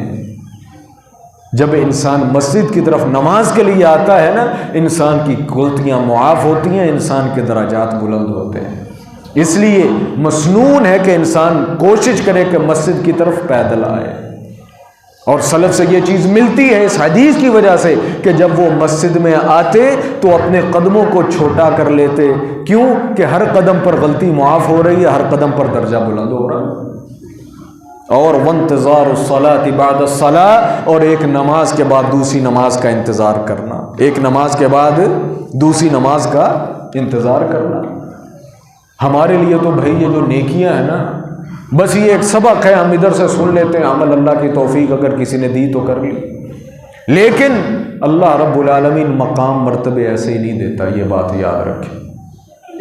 جب انسان مسجد کی طرف نماز کے لیے آتا ہے نا، انسان کی غلطیاں معاف ہوتی ہیں، انسان کے درجات بلند ہوتے ہیں۔ اس لیے مسنون ہے کہ انسان کوشش کرے کہ مسجد کی طرف پیدل آئے، اور سلف سے یہ چیز ملتی ہے اس حدیث کی وجہ سے کہ جب وہ مسجد میں آتے تو اپنے قدموں کو چھوٹا کر لیتے، کیوں کہ ہر قدم پر غلطی معاف ہو رہی ہے، ہر قدم پر درجہ بلند ہو رہا ہے۔ اور وانتظار الصلاۃ بعد الصلاۃ، اور ایک نماز کے بعد دوسری نماز کا انتظار کرنا، ایک نماز کے بعد دوسری نماز کا انتظار کرنا۔ ہمارے لیے تو بھائی یہ جو نیکیاں ہیں نا، بس یہ ایک سبق ہے، ہم ادھر سے سن لیتے ہیں، عمل اللہ کی توفیق اگر کسی نے دی تو کر لی، لیکن اللہ رب العالمین مقام مرتبے ایسے ہی نہیں دیتا، یہ بات یاد رکھیں۔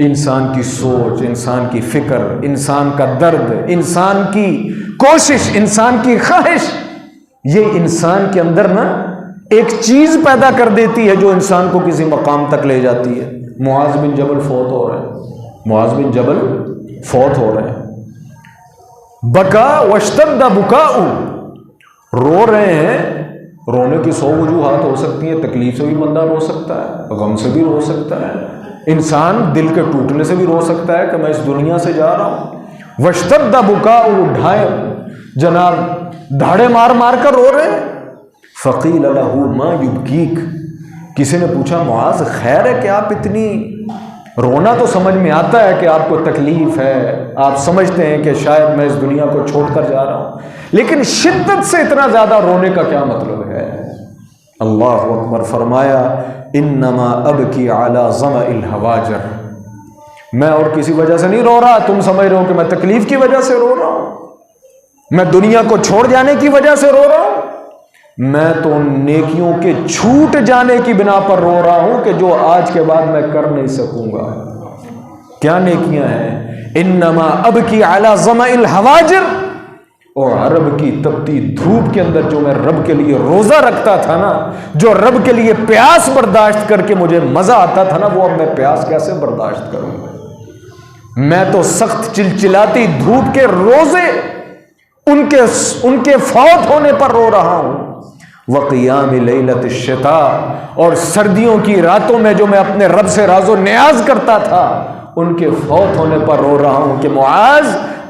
انسان کی سوچ، انسان کی فکر، انسان کا درد، انسان کی کوشش، انسان کی خواہش، یہ انسان کے اندر نا ایک چیز پیدا کر دیتی ہے جو انسان کو کسی مقام تک لے جاتی ہے۔ معاذ بن جبل فوت ہو رہے ہیں، معاذ بن جبل فوت ہو رہے ہیں، بکا واشتد بکاؤ، رو رہے ہیں، رونے کی 100 وجوہات ہو سکتی ہیں، تکلیف سے بھی بندہ رو سکتا ہے، غم سے بھی رو سکتا ہے، انسان دل کے ٹوٹنے سے بھی رو سکتا ہے کہ میں اس دنیا سے جا رہا ہوں۔ واشتد بکاؤ، جناب دھاڑے مار مار کر رو رہے ہیں۔ فقیل لہ ما یبکیک، کسی نے پوچھا معاذ خیر ہے کہ آپ اتنی، رونا تو سمجھ میں آتا ہے کہ آپ کو تکلیف ہے، آپ سمجھتے ہیں کہ شاید میں اس دنیا کو چھوڑ کر جا رہا ہوں، لیکن شدت سے اتنا زیادہ رونے کا کیا مطلب ہے؟ اللہ اکبر، فرمایا انما ابکی علی ظمأ الحواجر، میں اور کسی وجہ سے نہیں رو رہا، تم سمجھ رہے ہو کہ میں تکلیف کی وجہ سے رو رہا ہوں، میں دنیا کو چھوڑ جانے کی وجہ سے رو رہا ہوں، میں تو ان نیکیوں کے چھوٹ جانے کی بنا پر رو رہا ہوں کہ جو آج کے بعد میں کر نہیں سکوں گا۔ کیا نیکیاں ہیں؟ انما ابکی علی ظمأ الحواجر، اور عرب کی تپتی دھوپ کے اندر جو میں رب کے لیے روزہ رکھتا تھا نا، جو رب کے لیے پیاس برداشت کر کے مجھے مزہ آتا تھا نا، وہ اب میں پیاس کیسے برداشت کروں گا؟ میں تو سخت چلچلاتی دھوپ کے روزے ان کے فوت ہونے پر رو رہا ہوں۔ وقیام لیلۃ الشتاء، اور سردیوں کی راتوں میں جو میں اپنے رب سے راز و نیاز کرتا تھا، ان کے فوت ہونے پر رو رہا ہوں کہ معاذ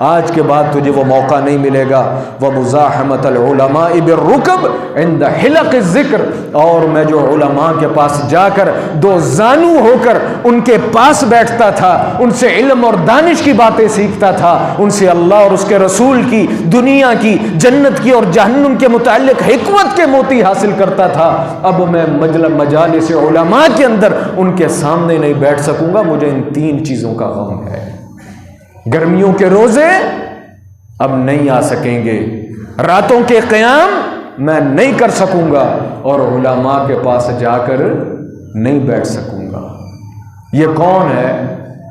آج کے بعد تجھے وہ موقع نہیں ملے گا۔ وَمُزَاحَمَةَ الْعُلَمَاءِ بِالرُّكَبِ عِنْدَ حِلَقِ الذِّكْرِ، اور میں جو علماء کے پاس جا کر دو زانو ہو کر ان کے پاس بیٹھتا تھا، ان سے علم اور دانش کی باتیں سیکھتا تھا، ان سے اللہ اور اس کے رسول کی، دنیا کی، جنت کی اور جہنم کے متعلق حکمت کے موتی حاصل کرتا تھا، اب میں مجالس علماء کے اندر ان کے سامنے نہیں بیٹھ سکوں گا۔ مجھے ان 3 چیزوں کا غم ہے۔ گرمیوں کے روزے اب نہیں آ سکیں گے، راتوں کے قیام میں نہیں کر سکوں گا، اور علماء کے پاس جا کر نہیں بیٹھ سکوں گا۔ یہ کون ہے؟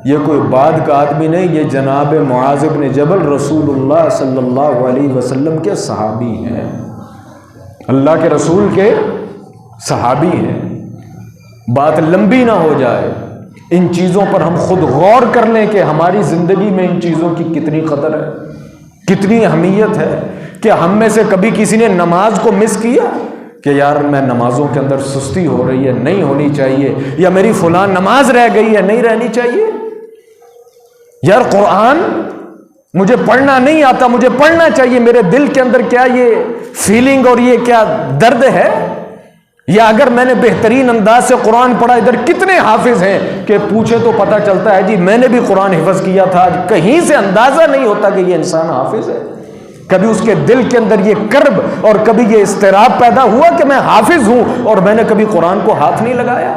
یہ کوئی بعد کا آدمی نہیں، یہ جناب معاذ بن جبل رسول اللہ صلی اللہ علیہ وسلم کے صحابی ہیں، اللہ کے رسول کے صحابی ہیں۔ بات لمبی نہ ہو جائے، ان چیزوں پر ہم خود غور کر لیں کہ ہماری زندگی میں ان چیزوں کی کتنی قدر ہے، کتنی اہمیت ہے۔ کہ ہم میں سے کبھی کسی نے نماز کو مس کیا کہ یار میں نمازوں کے اندر سستی ہو رہی ہے، نہیں ہونی چاہیے، یا میری فلاں نماز رہ گئی ہے، نہیں رہنی چاہیے، یار قرآن مجھے پڑھنا نہیں آتا، مجھے پڑھنا چاہیے، میرے دل کے اندر کیا یہ فیلنگ اور یہ کیا درد ہے؟ یا اگر میں نے بہترین انداز سے قرآن پڑھا، ادھر کتنے حافظ ہیں کہ پوچھے تو پتہ چلتا ہے جی میں نے بھی قرآن حفظ کیا تھا، آج کہیں سے اندازہ نہیں ہوتا کہ یہ انسان حافظ ہے۔ کبھی اس کے دل کے اندر یہ کرب اور کبھی یہ اضطراب پیدا ہوا کہ میں حافظ ہوں اور میں نے کبھی قرآن کو ہاتھ نہیں لگایا؟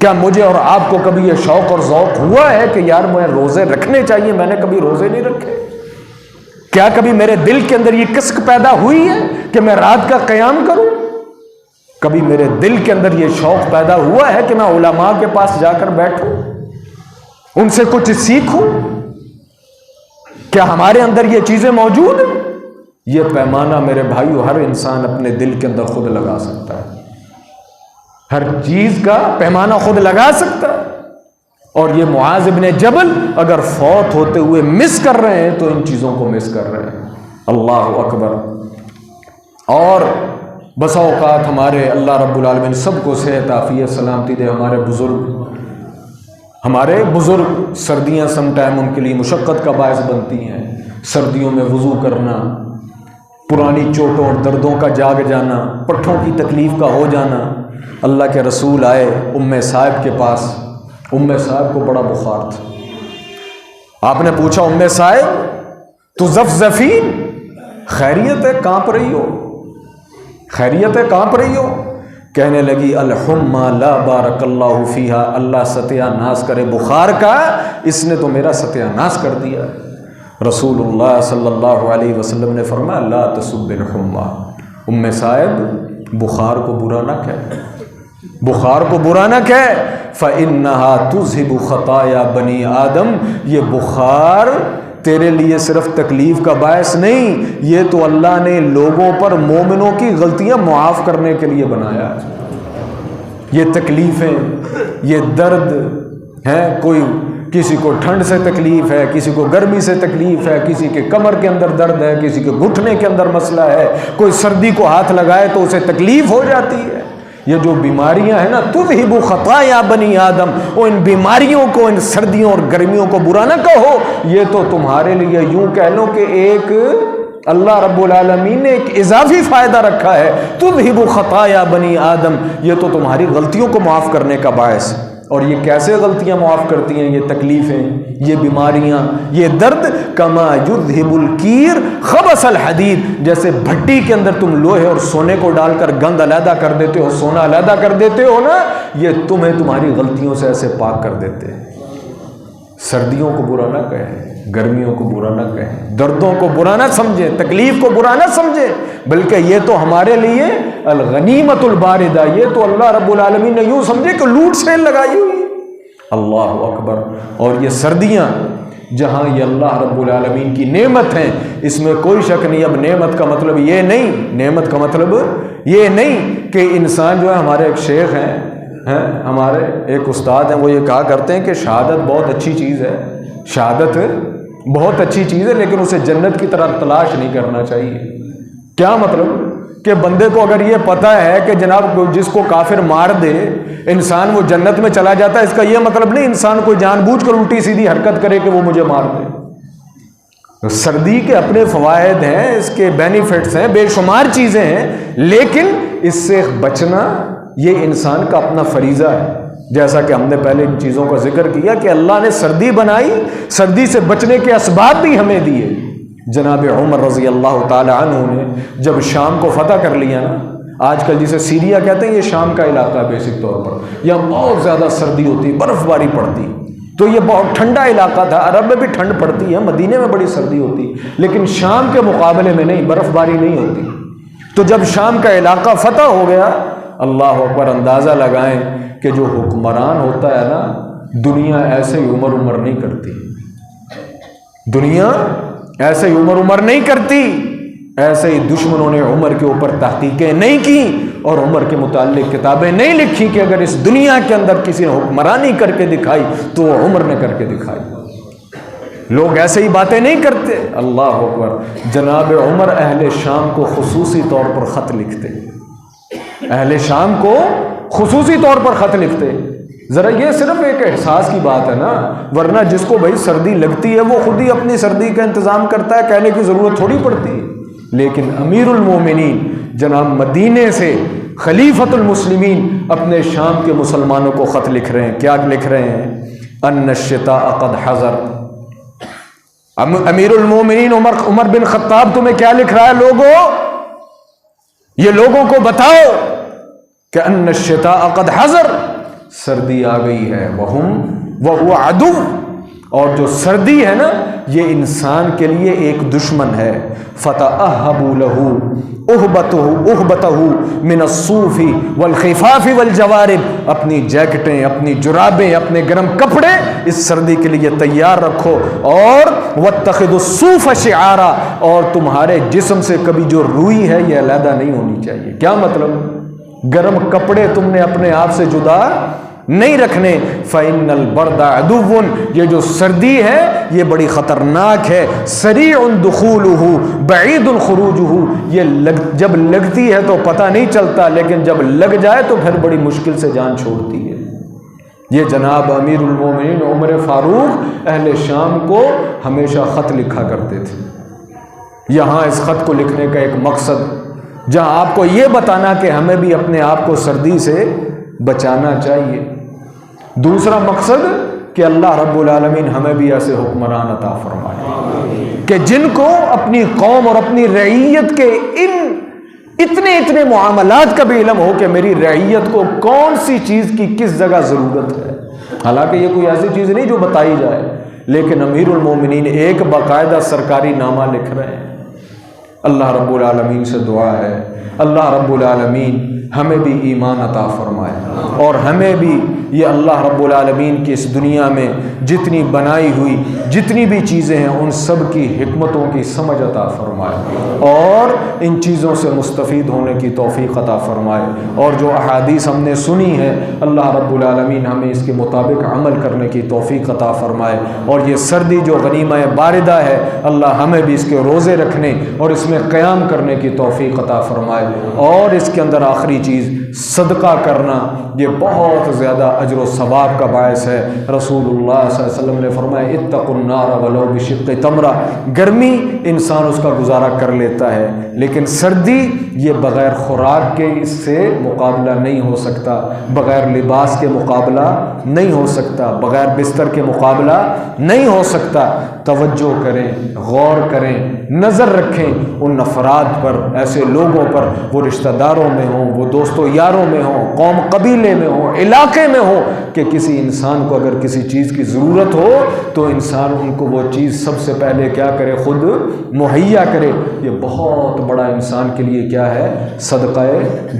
کیا مجھے اور آپ کو کبھی یہ شوق اور ذوق ہوا ہے کہ یار مجھے روزے رکھنے چاہیے، میں نے کبھی روزے نہیں رکھے؟ کیا کبھی میرے دل کے اندر یہ کسک پیدا ہوئی ہے کہ میں رات کا قیام کروں؟ کبھی میرے دل کے اندر یہ شوق پیدا ہوا ہے کہ میں علماء کے پاس جا کر بیٹھوں، ان سے کچھ سیکھوں؟ کیا ہمارے اندر یہ چیزیں موجود ہیں؟ یہ پیمانہ میرے بھائیو ہر انسان اپنے دل کے اندر خود لگا سکتا ہے، ہر چیز کا پیمانہ خود لگا سکتا ہے۔ اور یہ معاذ بن جبل اگر فوت ہوتے ہوئے مس کر رہے ہیں تو ان چیزوں کو مس کر رہے ہیں۔ اللہ اکبر۔ اور بسا اوقات ہمارے اللہ رب العالمین سب کو صحت عافیت سلامتی دے، ہمارے بزرگ سردیاں سم ٹائم ان کے لیے مشقت کا باعث بنتی ہیں۔ سردیوں میں وضو کرنا، پرانی چوٹوں اور دردوں کا جاگ جانا، پٹھوں کی تکلیف کا ہو جانا۔ اللہ کے رسول آئے ام صاحب کے پاس، ام صاحب کو بڑا بخار تھا۔ آپ نے پوچھا ام صاحب تو زفزفین، خیریت ہے کانپ رہی ہو؟ خیریت ہے کانپ رہی ہو؟ کہنے لگی الحمى لا بارک اللہ فیہا، اللہ ستیہ ناس کرے بخار کا، اس نے تو میرا ستیہ ناس کر دیا۔ رسول اللہ صلی اللہ علیہ وسلم نے فرمایا لا تسب الحمى، ام صاحب بخار کو برا نہ کہے، بخار کو برا نہ کہے، فإنہا تذہب خطایا بنی آدم، یہ بخار تیرے لیے صرف تکلیف کا باعث نہیں، یہ تو اللہ نے لوگوں پر مومنوں کی غلطیاں معاف کرنے کے لیے بنایا ہے۔ یہ تکلیفیں، یہ درد ہے، کوئی کسی کو ٹھنڈ سے تکلیف ہے، کسی کو گرمی سے تکلیف ہے، کسی کے کمر کے اندر درد ہے، کسی کے گھٹنے کے اندر مسئلہ ہے، کوئی سردی کو ہاتھ لگائے تو اسے تکلیف ہو جاتی ہے۔ یہ جو بیماریاں ہیں نا، تذہب خطایا بنی آدم، وہ ان بیماریوں کو، ان سردیوں اور گرمیوں کو برا نہ کہو، یہ تو تمہارے لیے یوں کہہ لو کہ ایک اللہ رب العالمین نے ایک اضافی فائدہ رکھا ہے۔ تذہب خطایا بنی آدم، یہ تو تمہاری غلطیوں کو معاف کرنے کا باعث۔ اور یہ کیسے غلطیاں معاف کرتی ہیں؟ یہ تکلیفیں، یہ بیماریاں، یہ درد، کما یذہب الکیر خبث الحدید، جیسے بھٹی کے اندر تم لوہے اور سونے کو ڈال کر گند علیحدہ کر دیتے ہو، سونا علیحدہ کر دیتے ہو نا، یہ تمہیں تمہاری غلطیوں سے ایسے پاک کر دیتے ہیں۔ سردیوں کو برا نہ کہیں، گرمیوں کو برا نہ کہیں، دردوں کو برا نہ سمجھیں، تکلیف کو برا نہ سمجھیں، بلکہ یہ تو ہمارے لیے الغنیمت الباردہ، یہ تو اللہ رب العالمین نے یوں سمجھے کہ لوٹ سیل لگائی ہوئی ہے۔ اللہ اکبر۔ اور یہ سردیاں جہاں یہ اللہ رب العالمین کی نعمت ہیں، اس میں کوئی شک نہیں۔ اب نعمت کا مطلب یہ نہیں، نعمت کا مطلب یہ نہیں کہ انسان جو ہے، ہمارے ایک شیخ ہیں، ہمارے ایک استاد ہیں، وہ یہ کہا کرتے ہیں کہ شہادت بہت اچھی چیز ہے، شہادت بہت اچھی چیز ہے، لیکن اسے جنت کی طرح تلاش نہیں کرنا چاہیے۔ کیا مطلب؟ کہ بندے کو اگر یہ پتہ ہے کہ جناب جس کو کافر مار دے انسان وہ جنت میں چلا جاتا ہے، اس کا یہ مطلب نہیں انسان کوئی جان بوجھ کر الٹی سیدھی حرکت کرے کہ وہ مجھے مار دے۔ سردی کے اپنے فوائد ہیں، اس کے بینیفٹس ہیں، بے شمار چیزیں ہیں، لیکن اس سے بچنا یہ انسان کا اپنا فریضہ ہے۔ جیسا کہ ہم نے پہلے ان چیزوں کا ذکر کیا کہ اللہ نے سردی بنائی، سردی سے بچنے کے اسباب بھی ہمیں دیے۔ جناب عمر رضی اللہ تعالی عنہ نے جب شام کو فتح کر لیا نا، آج کل جسے سیریا کہتے ہیں، یہ شام کا علاقہ ہے بیسک طور پر، یہاں بہت زیادہ سردی ہوتی، برف باری پڑتی، تو یہ بہت ٹھنڈا علاقہ تھا۔ عرب میں بھی ٹھنڈ پڑتی ہے، مدینے میں بڑی سردی ہوتی، لیکن شام کے مقابلے میں نہیں، برف باری نہیں ہوتی۔ تو جب شام کا علاقہ فتح ہو گیا، اللہ اکبر، اندازہ لگائیں کہ جو حکمران ہوتا ہے نا، دنیا ایسے ہی عمر نہیں کرتی، دنیا ایسے ہی عمر نہیں کرتی، ایسے ہی دشمنوں نے عمر کے اوپر تحقیقیں نہیں کی اور عمر کے متعلق کتابیں نہیں لکھی کہ اگر اس دنیا کے اندر کسی نے حکمرانی کر کے دکھائی تو وہ عمر نے کر کے دکھائی۔ لوگ ایسے ہی باتیں نہیں کرتے۔ اللہ اکبر، جناب عمر اہل شام کو خصوصی طور پر خط لکھتے، اہل شام کو خصوصی طور پر خط لکھتے۔ ذرا یہ صرف ایک احساس کی بات ہے نا، ورنہ جس کو بھائی سردی لگتی ہے وہ خود ہی اپنی سردی کا انتظام کرتا ہے، کہنے کی ضرورت تھوڑی پڑتی ہے۔ لیکن امیر المومنین جناب مدینے سے خلیفۃ المسلمین اپنے شام کے مسلمانوں کو خط لکھ رہے ہیں۔ کیا لکھ رہے ہیں؟ ان الشتاء قد حضر۔ امیر المومنین عمر بن خطاب تمہیں کیا لکھ رہا ہے؟ لوگوں، یہ لوگوں کو بتاؤ کہ ان الشتاء قد حضر، سردی آ گئی ہے، وہو عدو، اور جو سردی ہے نا یہ انسان کے لیے ایک دشمن ہے۔ فتأہبوا لہ اہبتہ من الصوف والخفاف والجوارب، اپنی جیکٹیں، اپنی جرابیں، اپنے گرم کپڑے اس سردی کے لیے تیار رکھو، اور واتخذوا الصوف شعارا، اور تمہارے جسم سے کبھی جو روئی ہے یہ علیحدہ نہیں ہونی چاہیے۔ کیا مطلب؟ گرم کپڑے تم نے اپنے آپ سے جدا نہیں رکھنے۔ فَإِنَّ الْبَرْدَ عَدُوٌ، یہ جو سردی ہے یہ بڑی خطرناک ہے۔ سریع دخولہ بعید خروجہ، یہ جب لگتی ہے تو پتہ نہیں چلتا، لیکن جب لگ جائے تو پھر بڑی مشکل سے جان چھوڑتی ہے۔ یہ جناب امیر المومنین عمر فاروق اہل شام کو ہمیشہ خط لکھا کرتے تھے۔ یہاں اس خط کو لکھنے کا ایک مقصد، جہاں آپ کو یہ بتانا کہ ہمیں بھی اپنے آپ کو سردی سے بچانا چاہیے، دوسرا مقصد کہ اللہ رب العالمین ہمیں بھی ایسے حکمران عطا فرمائے کہ جن کو اپنی قوم اور اپنی رعیت کے اتنے معاملات کا بھی علم ہو کہ میری رعیت کو کون سی چیز کی کس جگہ ضرورت ہے۔ حالانکہ یہ کوئی ایسی چیز نہیں جو بتائی جائے، لیکن امیر المومنین ایک باقاعدہ سرکاری نامہ لکھ رہے ہیں۔ اللہ رب العالمین سے دعا ہے اللہ رب العالمین ہمیں بھی ایمان عطا فرمائے، اور ہمیں بھی یہ اللہ رب العالمین کی اس دنیا میں جتنی بنائی ہوئی جتنی بھی چیزیں ہیں ان سب کی حکمتوں کی سمجھ عطا فرمائے، اور ان چیزوں سے مستفید ہونے کی توفیق عطا فرمائے، اور جو احادیث ہم نے سنی ہے اللہ رب العالمین ہمیں اس کے مطابق عمل کرنے کی توفیق عطا فرمائے، اور یہ سردی جو غنیمہ باردہ ہے اللہ ہمیں بھی اس کے روزے رکھنے اور اس میں قیام کرنے کی توفیق عطا فرمائے، اور اس کے اندر آخری چیز صدقہ کرنا، یہ بہت زیادہ اجر و ثواب کا باعث ہے۔ رسول اللہ صلی اللہ علیہ وسلم نے فرمایا اتقوا النار ولو بشق تمرہ، گرمی انسان اس کا گزارا کر لیتا ہے، لیکن سردی یہ بغیر خوراک کے اس سے مقابلہ نہیں ہو سکتا، بغیر لباس کے مقابلہ نہیں ہو سکتا، بغیر بستر کے مقابلہ نہیں ہو سکتا۔ توجہ کریں، غور کریں، نظر رکھیں ان افراد پر، ایسے لوگوں پر، وہ رشتہ داروں میں ہوں، وہ دوستوں یاروں میں ہوں، قوم قبیلے میں ہوں، علاقے میں ہو، کہ کسی انسان کو اگر کسی چیز کی ضرورت ہو تو انسان ان کو وہ چیز سب سے پہلے کیا کرے؟ خود مہیا کرے۔ یہ بہت بڑا انسان کے لیے کیا ہے؟ صدقہ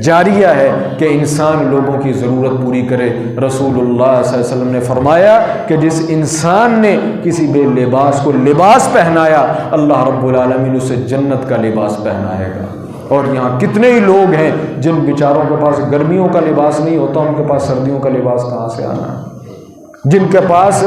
جاریہ ہے کہ انسان لوگوں کی ضرورت پوری کرے۔ رسول اللہ صلی اللہ علیہ وسلم نے فرمایا کہ جس انسان نے کسی بے لباس کو لباس پہنایا اللہ رب العالمین اسے جنت کا لباس پہنائے گا۔ اور یہاں کتنے ہی لوگ ہیں جن بیچاروں کے پاس گرمیوں کا لباس نہیں ہوتا، ان کے پاس سردیوں کا لباس کہاں سے آنا ہے؟ جن کے پاس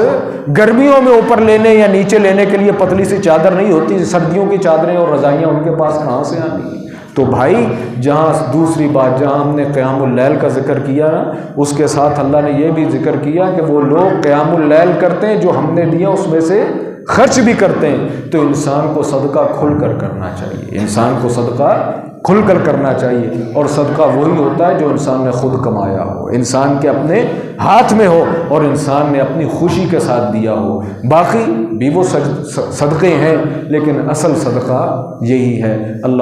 گرمیوں میں اوپر لینے یا نیچے لینے کے لیے پتلی سی چادر نہیں ہوتی، سردیوں کی چادریں اور رضائیاں ان کے پاس کہاں سے آنی؟ تو بھائی جہاں دوسری بات، جہاں ہم نے قیام اللیل کا ذکر کیا نا، اس کے ساتھ اللہ نے یہ بھی ذکر کیا کہ وہ لوگ قیام اللیل کرتے ہیں جو ہم نے دیا اس میں سے خرچ بھی کرتے ہیں تو انسان کو صدقہ کھل کر کرنا چاہیے، انسان کو صدقہ کھل کر کرنا چاہیے۔ اور صدقہ وہی ہوتا ہے جو انسان نے خود کمایا ہو، انسان کے اپنے ہاتھ میں ہو اور انسان نے اپنی خوشی کے ساتھ دیا ہو۔ باقی بھی وہ صدقے ہیں لیکن اصل صدقہ یہی ہے۔ اللہ